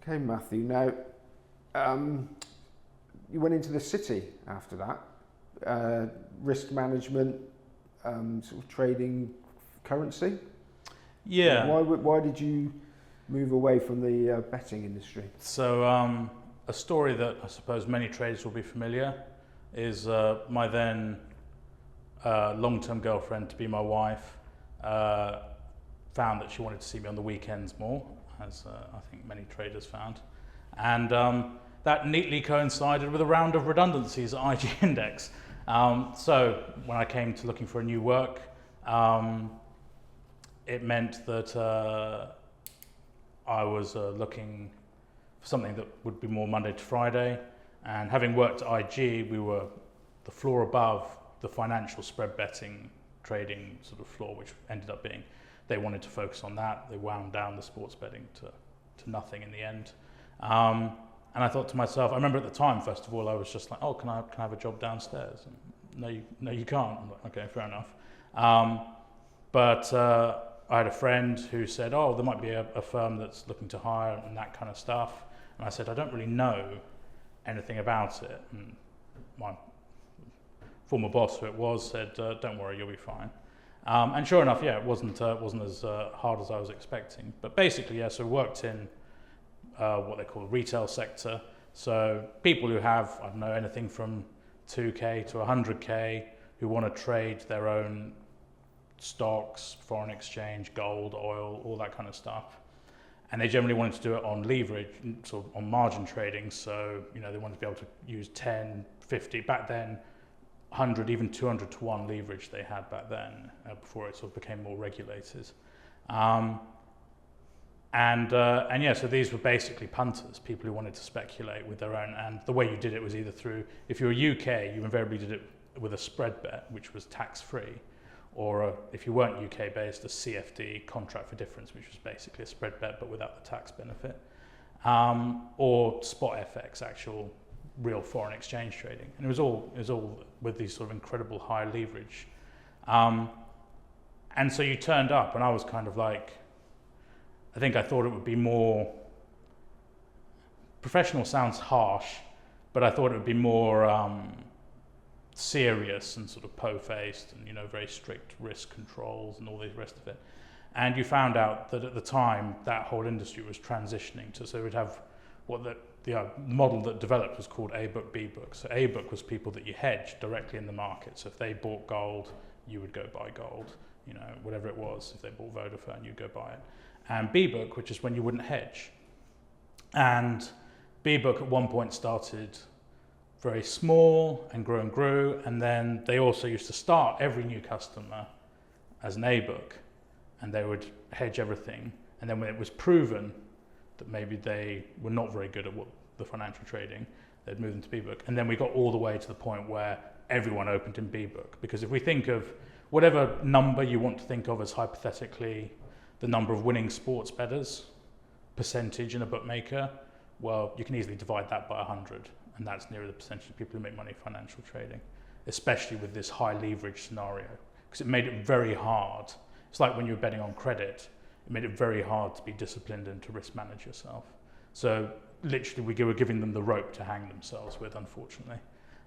Okay, Matthew. Now, you went into the city after that. Risk management, sort of trading currency. Yeah. Why did you move away from the betting industry? So a story that I suppose many traders will be familiar is my then long-term girlfriend, to be my wife, found that she wanted to see me on the weekends more, as I think many traders found. And that neatly coincided with a round of redundancies at IG Index. So when I came to looking for a new work, it meant that I was looking for something that would be more Monday to Friday. And having worked at IG, we were the floor above the financial spread betting trading sort of floor, which ended up being, they wanted to focus on that. They wound down the sports betting to nothing in the end. And I thought to myself, I remember at the time, first of all, I was just like, oh, can I have a job downstairs? And no, you can't. I'm like, okay, fair enough. But I had a friend who said, oh, there might be a firm that's looking to hire and that kind of stuff. And I said, I don't really know anything about it. And my former boss, who it was, said, don't worry, you'll be fine. And sure enough, yeah, it wasn't as hard as I was expecting. But basically, yeah, so worked in what they call the retail sector. So people who have, I don't know, anything from 2K to 100K, who want to trade their own stocks, foreign exchange, gold, oil, all that kind of stuff. And they generally wanted to do it on leverage, sort of on margin trading. So, you know, they wanted to be able to use 10, 50, back then, 100, even 200 to 1 leverage they had back then, before it sort of became more regulated. And yeah, so these were basically punters, people who wanted to speculate with their own. And the way you did it was either through, if you were UK, you invariably did it with a spread bet, which was tax-free. Or if you weren't UK based, a CFD, contract for difference, which was basically a spread bet but without the tax benefit, or spot FX, actual real foreign exchange trading, and it was all with these sort of incredible high leverage, and so you turned up, and I was kind of like, I thought it would be more professional. Sounds harsh, but I thought it would be more serious and sort of po-faced, and, you know, very strict risk controls and all the rest of it. And you found out that at the time that whole industry was transitioning to, so it would have what the model that developed was called A book, B book. So A book was people that you hedged directly in the market. So if they bought gold, you would go buy gold, you know, whatever it was. If they bought Vodafone, you'd go buy it. And B book, which is when you wouldn't hedge. And B book at one point started very small and grew, and then they also used to start every new customer as an A book, and they would hedge everything. And then when it was proven that maybe they were not very good at the financial trading, they'd move them to B book. And then we got all the way to the point where everyone opened in B book, because if we think of whatever number you want to think of as hypothetically the number of winning sports bettors percentage in a bookmaker, well, you can easily divide that by 100. And that's nearer the percentage of people who make money financial trading, especially with this high leverage scenario, because it made it very hard. It's like when you were betting on credit, it made it very hard to be disciplined and to risk manage yourself. So literally we were giving them the rope to hang themselves with, unfortunately.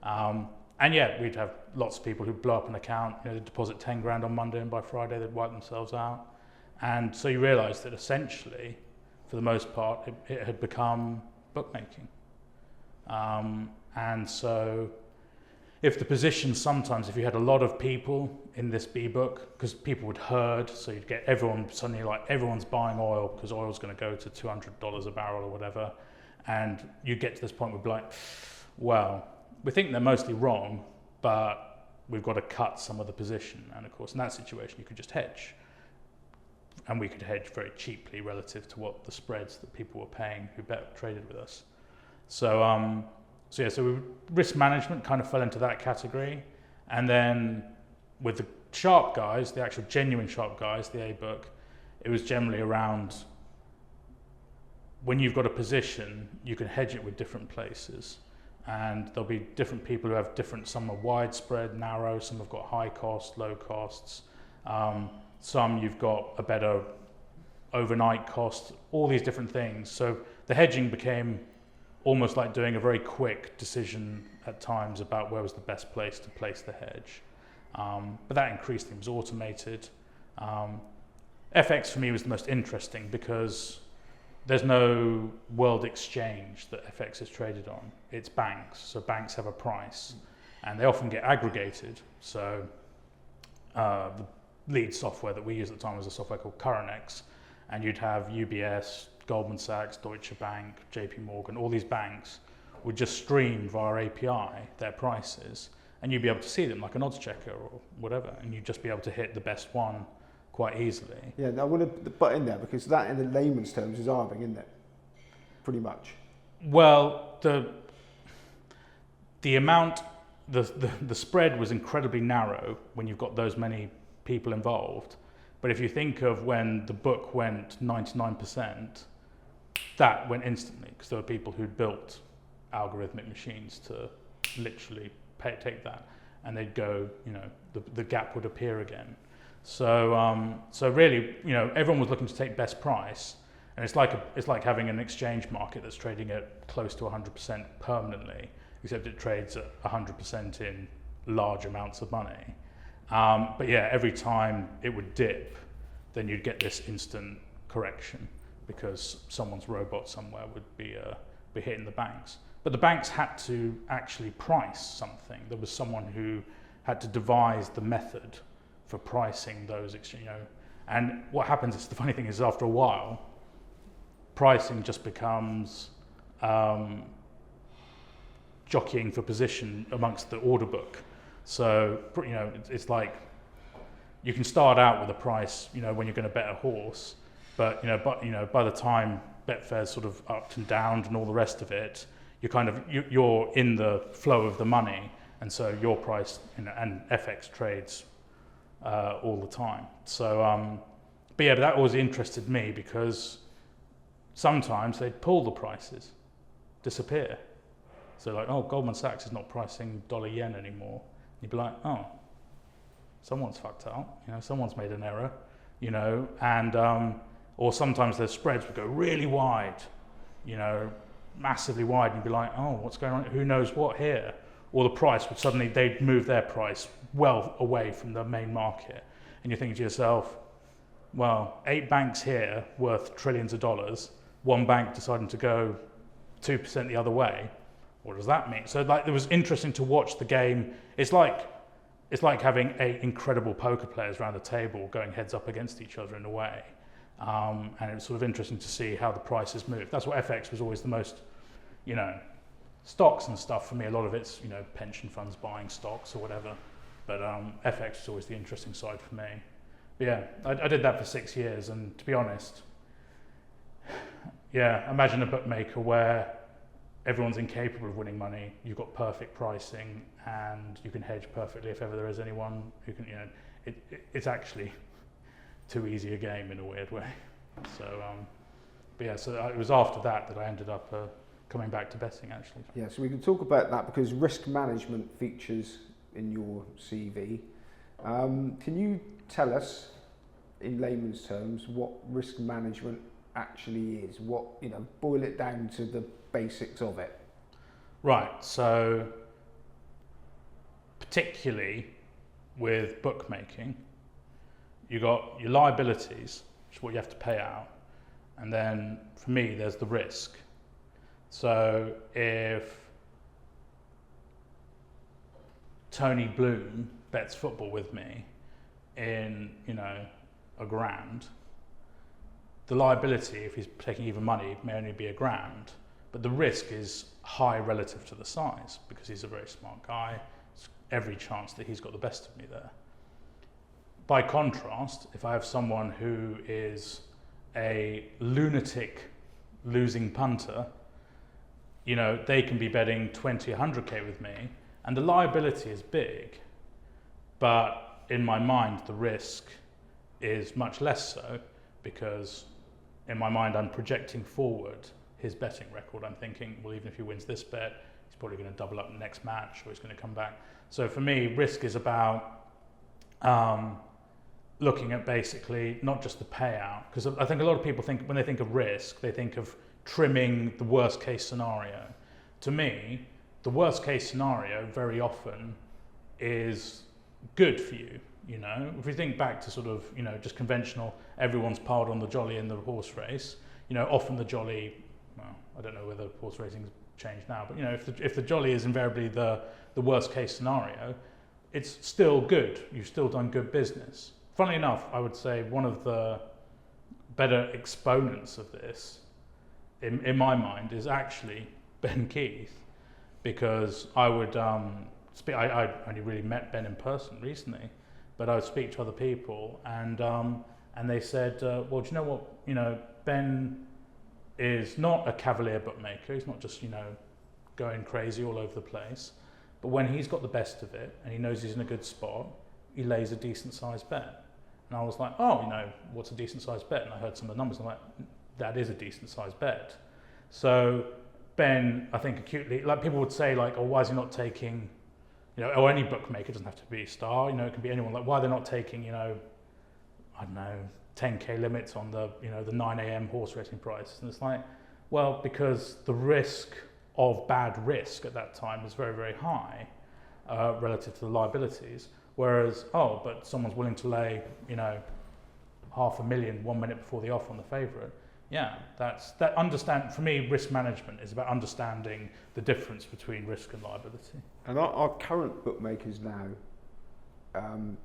And yeah, we'd have lots of people who'd blow up an account, you know, they'd deposit 10 grand on Monday, and by Friday they'd wipe themselves out. And so you realize that essentially, for the most part, it had become bookmaking. And so if the position sometimes, if you had a lot of people in this B book, because people would herd, so you'd get everyone suddenly, like, everyone's buying oil because oil's going to go to $200 a barrel or whatever, and you get to this point where we'd be like, well, we think they're mostly wrong, but we've got to cut some of the position. And of course, in that situation, you could just hedge, and we could hedge very cheaply relative to what the spreads that people were paying who traded with us. So risk management kind of fell into that category. And then with the sharp guys, the actual genuine sharp guys, the A book, it was generally around when you've got a position, you can hedge it with different places. And there'll be different people who have different, some are widespread, narrow, some have got high cost, low costs. Some you've got a better overnight costs, all these different things. So the hedging became almost like doing a very quick decision at times about where was the best place to place the hedge. But that increasingly was automated. FX for me was the most interesting because there's no world exchange that FX is traded on. It's banks, so banks have a price, and they often get aggregated. So the lead software that we used at the time was a software called Currenex, and you'd have UBS, Goldman Sachs, Deutsche Bank, JP Morgan, all these banks would just stream via API their prices, and you'd be able to see them like an odds checker or whatever, and you'd just be able to hit the best one quite easily. Yeah, I want to butt in there because that in the layman's terms is arbing, isn't it? Pretty much. Well, the amount, the spread was incredibly narrow when you've got those many people involved. But if you think of when the book went 99%, that went instantly because there were people who'd built algorithmic machines to literally take that, and they'd go, the gap would appear again. So really, everyone was looking to take best price, and it's like having an exchange market that's trading at close to 100% permanently, except it trades at 100% in large amounts of money. But yeah, every time it would dip, then you'd get this instant correction because someone's robot somewhere would be hitting the banks. But the banks had to actually price something. There was someone who had to devise the method for pricing those exchange. And what happens is, the funny thing is, after a while, pricing just becomes jockeying for position amongst the order book. So it's like you can start out with a price, when you're going to bet a horse, but by the time Betfair's sort of upped and downed and all the rest of it, you're in the flow of the money, and so your price, and FX trades all the time. So, but that always interested me because sometimes they'd pull the prices, disappear. So like, oh, Goldman Sachs is not pricing dollar yen anymore. You'd be like, oh, someone's fucked up, someone's made an error, and or sometimes the spreads would go really wide, massively wide, and you'd be like, oh, what's going on? Who knows what here? Or the price would suddenly, they'd move their price well away from the main market, and you're thinking to yourself, well, 8 banks here worth trillions of dollars, one bank deciding to go 2% the other way. What does that mean? So it was interesting to watch the game. It's like having 8 incredible poker players around the table going heads up against each other in a way. And it was sort of interesting to see how the prices move. That's what FX was always the most, stocks and stuff for me. A lot of it's, pension funds buying stocks or whatever. But FX was always the interesting side for me. But yeah, I did that for 6 years. And to be honest, imagine a bookmaker where everyone's incapable of winning money. You've got perfect pricing, and you can hedge perfectly if ever there is anyone who can. It's actually too easy a game in a weird way. So, so it was after that I ended up coming back to betting actually. Yeah, so we can talk about that because risk management features in your CV. Can you tell us, in layman's terms, what risk management actually is? Boil it down to the basics of it. Right, so particularly with bookmaking, you got your liabilities, which is what you have to pay out, and then for me there's the risk. So if Tony Bloom bets football with me in £1,000, the liability, if he's taking even money, may only be £1,000. But the risk is high relative to the size because he's a very smart guy. It's every chance that he's got the best of me there. By contrast, if I have someone who is a lunatic losing punter, they can be betting 20, 100k with me, and the liability is big, but in my mind, the risk is much less so because in my mind, I'm projecting forward his betting record. I'm thinking, well, even if he wins this bet, he's probably going to double up the next match, or he's going to come back. So for me, risk is about looking at basically not just the payout, because I think a lot of people think when they think of risk, they think of trimming the worst case scenario. To me, the worst case scenario very often is good for you. You know, if we think back to sort of, you know, just conventional, everyone's piled on the jolly in the horse race, you know, often the jolly, well, I don't know whether horse racing's changed now, but you know, if the jolly is invariably the worst case scenario, it's still good. You've still done good business. Funnily enough, I would say one of the better exponents of this, in my mind, is actually Ben Keith, because I would speak. I only really met Ben in person recently, but I would speak to other people, and they said, well, do you know what? You know, Ben is not a cavalier bookmaker. He's not just, you know, going crazy all over the place. But when he's got the best of it and he knows he's in a good spot, he lays a decent sized bet. And I was like, oh, you know, what's a decent sized bet? And I heard some of the numbers and I'm like, that is a decent sized bet. So Ben, I think acutely, like people would say like, oh, why is he not taking, you know, or any bookmaker, doesn't have to be a star, you know, it can be anyone, like why they're not taking, you know, I don't know, 10k limits on the, you know, the 9 a.m. horse racing prices. And it's like, well, because the risk of bad risk at that time is very, very high relative to the liabilities. Whereas, oh, but someone's willing to lay, you know, $500,000 1 minute before the offer on the favourite. Yeah, understand, for me, risk management is about understanding the difference between risk and liability. And our current bookmakers now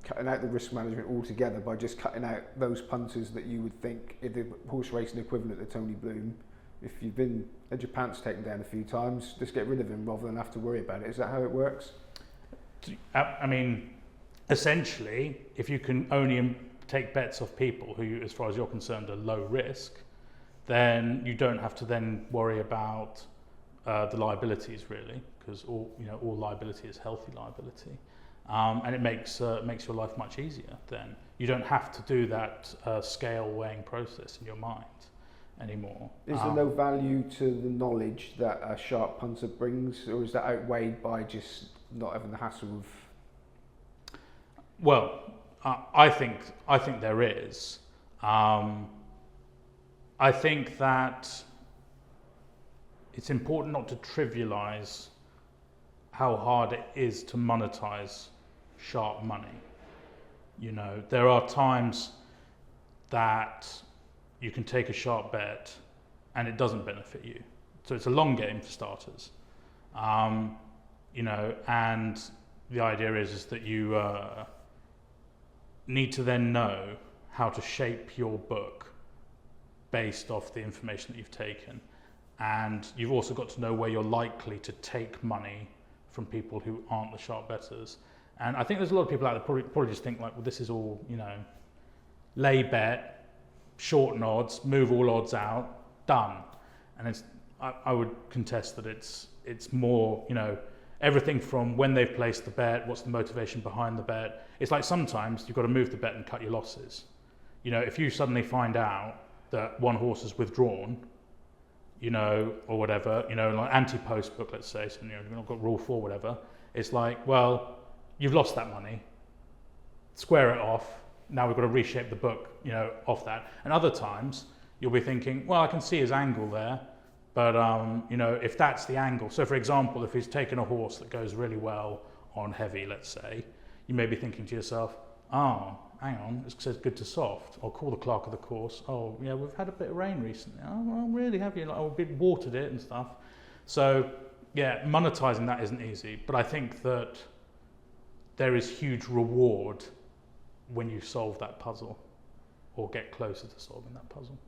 cutting out the risk management altogether by just cutting out those punters that you would think are the horse racing equivalent to Tony Bloom. If you've had your pants taken down a few times, just get rid of him rather than have to worry about it. Is that how it works? I mean, essentially, if you can only take bets off people who, as far as you're concerned, are low risk, then you don't have to then worry about the liabilities really, because all liability is healthy liability, and it makes your life much easier. Then you don't have to do that scale weighing process in your mind anymore. Is there no value to the knowledge that a sharp punter brings, or is that outweighed by just not having the hassle of? Well, I think there is. I think that it's important not to trivialize how hard it is to monetize sharp money. You know, there are times that you can take a sharp bet and it doesn't benefit you. So it's a long game for starters. You know, and the idea is that you need to then know how to shape your book based off the information that you've taken. And you've also got to know where you're likely to take money from people who aren't the sharp bettors. And I think there's a lot of people out there probably just think like, well, this is all, you know, lay bet, shorten odds, move all odds out, done. And I would contest that it's more, you know, everything from when they've placed the bet, what's the motivation behind the bet. It's like sometimes you've got to move the bet and cut your losses. You know, if you suddenly find out that one horse is withdrawn, you know, or whatever, you know, like anti-post book, let's say, so, you know, you've not got rule 4, whatever, it's like, well, you've lost that money, square it off, now we've got to reshape the book, you know, off that. And other times, you'll be thinking, well, I can see his angle there, but, you know, if that's the angle, so for example, if he's taken a horse that goes really well on heavy, let's say, you may be thinking to yourself, oh, hang on, it says good to soft. I'll call the clerk of the course. Oh, yeah, we've had a bit of rain recently. Oh, well, really, have you? Like, oh, we've watered it and stuff. So, yeah, monetizing that isn't easy. But I think that there is huge reward when you solve that puzzle or get closer to solving that puzzle.